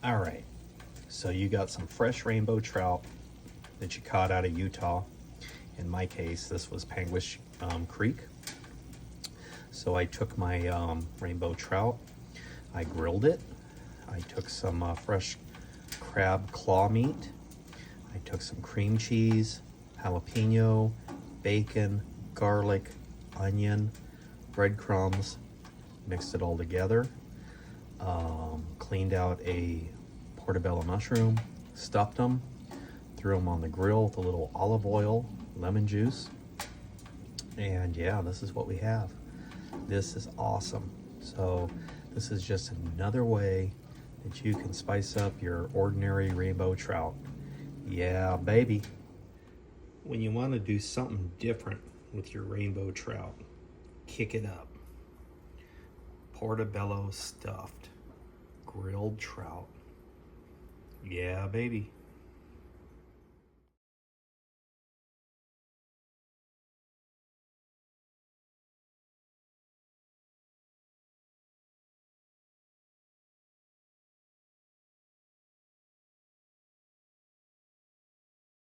All right, so you got some fresh rainbow trout that you caught out of Utah. In my case, this was Panguish Creek. So I took my rainbow trout, I grilled it. I took some fresh crab claw meat. I took some cream cheese, jalapeno, bacon, garlic, onion, breadcrumbs, mixed it all together. Cleaned out a portobello mushroom, stuffed them, threw them on the grill with a little olive oil, lemon juice, and yeah, this is what we have. This is awesome. So this is just another way that you can spice up your ordinary rainbow trout. Yeah, baby. When you want to do something different with your rainbow trout, kick it up. Portobello stuffed grilled trout. Yeah, baby.